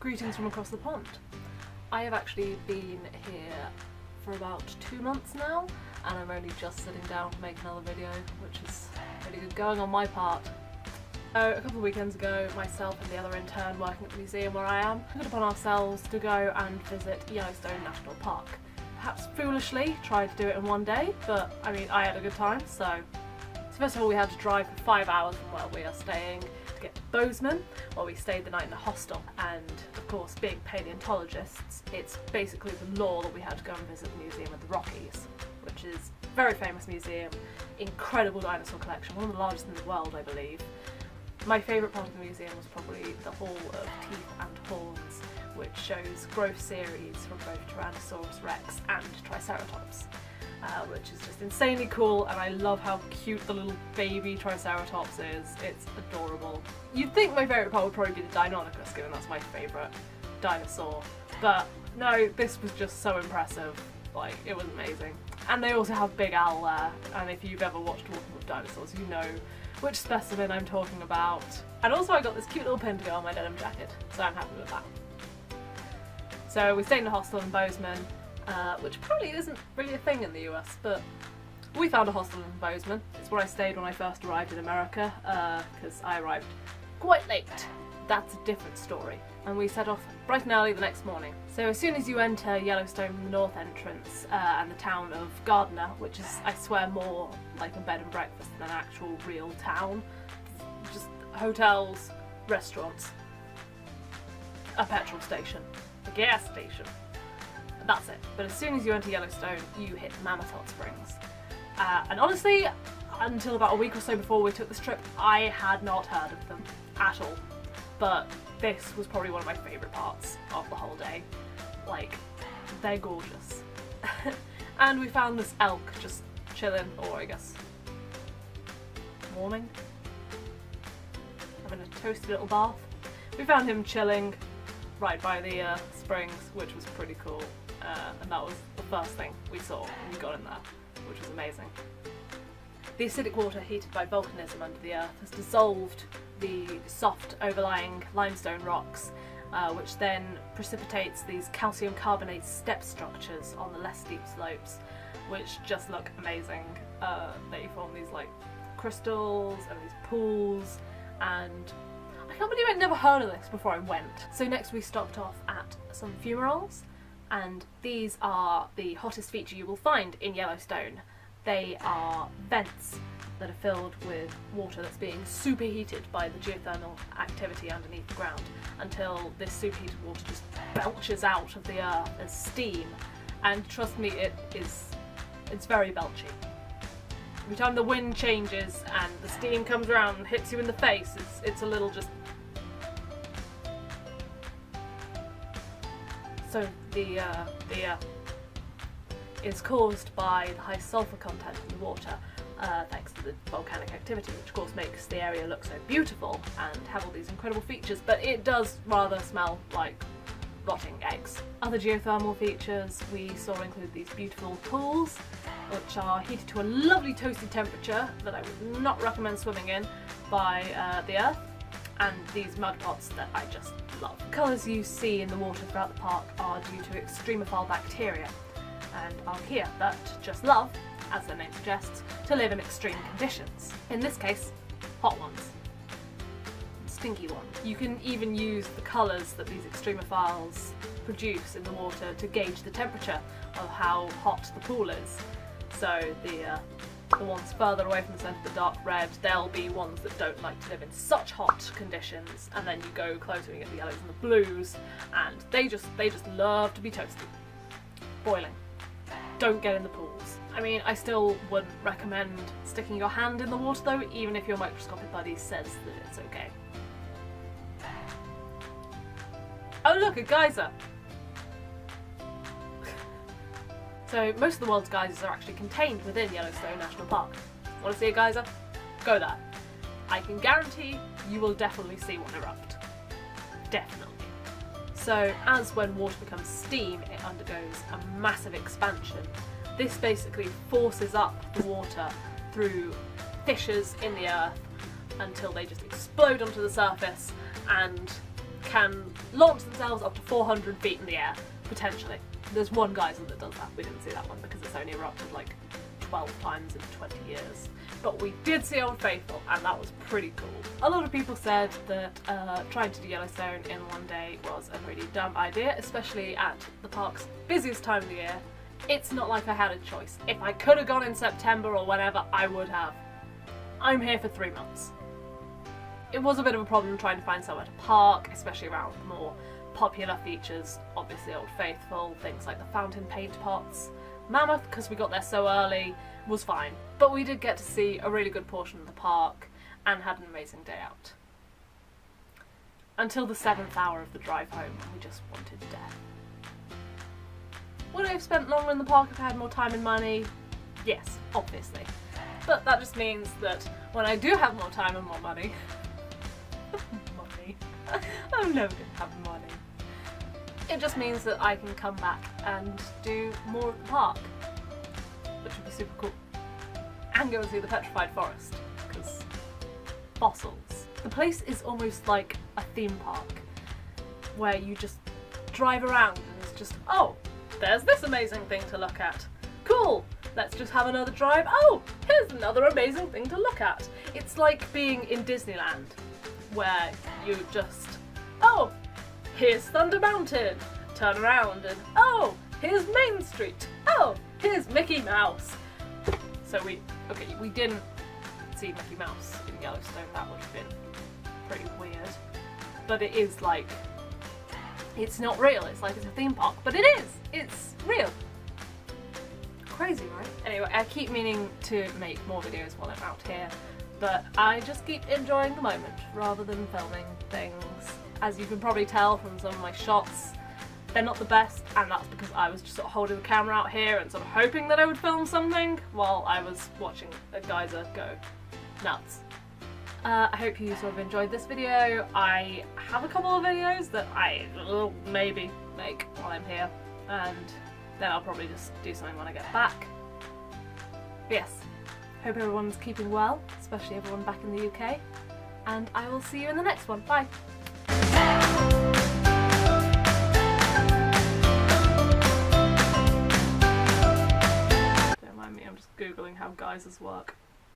Greetings from across the pond. I have actually been here for about 2 months now, and I'm only just sitting down to make another video, which is really good going on my part. So a couple of weekends ago, myself and the other intern working at the museum where I am took it upon ourselves to go and visit Yellowstone National Park. Perhaps foolishly tried to do it in one day, but I mean, I had a good time, so first of all we had to drive for 5 hours from where we are staying to get to Bozeman, where we stayed the night in a hostel. And of course, being paleontologists, it's basically the law that we had to go and visit the Museum of the Rockies, which is a very famous museum, incredible dinosaur collection, one of the largest in the world, I believe. My favourite part of the museum was probably the Hall of Teeth and Horns, which shows growth series from both Tyrannosaurus rex and Triceratops, which is just insanely cool, and I love how cute the little baby Triceratops is. It's adorable. You'd think my favourite part would probably be the Deinonychus, given that's my favourite dinosaur, but no, this was just so impressive. Like, it was amazing. And they also have Big Al there, and if you've ever watched Walking with Dinosaurs, you know which specimen I'm talking about. And also I got this cute little pin to go on my denim jacket, so I'm happy with that. So we stayed in a hostel in Bozeman, which probably isn't really a thing in the US, but we found a hostel in Bozeman. It's where I stayed when I first arrived in America, because I arrived quite late. That's a different story. And we set off bright and early the next morning. So as soon as you enter Yellowstone from the north entrance and the town of Gardner, which is, I swear, more like a bed and breakfast than an actual real town, just hotels, restaurants, a petrol station, a gas station, and that's it. But as soon as you enter Yellowstone, you hit Mammoth Hot Springs. And honestly, until about a week or so before we took this trip, I had not heard of them at all. But this was probably one of my favourite parts of the whole day. Like, they're gorgeous. And we found this elk just chilling, or I guess warming, having a toasty little bath. We found him chilling right by the springs, which was pretty cool, and that was the first thing we saw when we got in there, which was amazing. The acidic water heated by volcanism under the earth has dissolved the soft overlying limestone rocks, which then precipitates these calcium carbonate step structures on the less steep slopes, which just look amazing. They form these like crystals and these pools, and I can't believe I'd never heard of this before I went. So next we stopped off at some fumaroles, and these are the hottest feature you will find in Yellowstone. They are vents that are filled with water that's being superheated by the geothermal activity underneath the ground until this superheated water just belches out of the earth as steam. And trust me, it's very belchy. Every time the wind changes and the steam comes around and hits you in the face, it's a little just... So the is caused by the high sulfur content in the water, thanks to the volcanic activity, which of course makes the area look so beautiful and have all these incredible features, but it does rather smell like rotting eggs. Other geothermal features we saw include these beautiful pools, which are heated to a lovely toasty temperature that I would not recommend swimming in by the earth, and these mud pots that I just love. The colours you see in the water throughout the park are due to extremophile bacteria, and archaea that just love, as their name suggests, to live in extreme conditions. In this case, hot ones. Stinky ones. You can even use the colours that these extremophiles produce in the water to gauge the temperature of how hot the pool is. So the ones further away from the centre, the dark red, they'll be ones that don't like to live in such hot conditions, and then you go closer and you get the yellows and the blues, and they just love to be toasty. Boiling. Don't get in the pools. I mean, I still wouldn't recommend sticking your hand in the water though, even if your microscopic buddy says that it's okay. Oh look, a geyser! So most of the world's geysers are actually contained within Yellowstone National Park. Want to see a geyser? Go there. I can guarantee you will definitely see one erupt. Definitely. So as when water becomes steam, it undergoes a massive expansion. This basically forces up the water through fissures in the earth until they just explode onto the surface and can launch themselves up to 400 feet in the air, potentially. There's one geyser that does that. We didn't see that one because it's only erupted like 12 times in 20 years. But we did see Old Faithful, and that was pretty cool. A lot of people said that trying to do Yellowstone in one day was a really dumb idea, especially at the park's busiest time of the year. It's not like I had a choice. If I could have gone in September or whenever, I would have. I'm here for 3 months. It was a bit of a problem trying to find somewhere to park, especially around more popular features, obviously Old Faithful, things like the fountain paint pots. Mammoth, because we got there so early, was fine. But we did get to see a really good portion of the park and had an amazing day out. Until the 7th hour of the drive home, we just wanted death. Would I have spent longer in the park if I had more time and money? Yes, obviously. But that just means that when I do have more time and more money... money. I'm never going to have money. It just means that I can come back and do more of the park, which would be super cool. And go and see the petrified forest, because fossils. The place is almost like a theme park, where you just drive around and it's just, oh, there's this amazing thing to look at. Cool, let's just have another drive. Oh, here's another amazing thing to look at. It's like being in Disneyland, where you just, oh, here's Thunder Mountain, turn around and, oh, here's Main Street, oh, here's Mickey Mouse. So we didn't see Mickey Mouse in Yellowstone, that would have been pretty weird. But it is like, it's not real, it's like it's a theme park, but it is, it's real. Crazy, right? Anyway, I keep meaning to make more videos while I'm out here, but I just keep enjoying the moment rather than filming things. As you can probably tell from some of my shots, they're not the best, and that's because I was just sort of holding the camera out here and sort of hoping that I would film something while I was watching a geyser go nuts. I hope you sort of enjoyed this video. I have a couple of videos that I will maybe make while I'm here, and then I'll probably just do something when I get back. But yes, hope everyone's keeping well, especially everyone back in the UK, and I will see you in the next one. Bye! Don't mind me, I'm just googling how geysers work.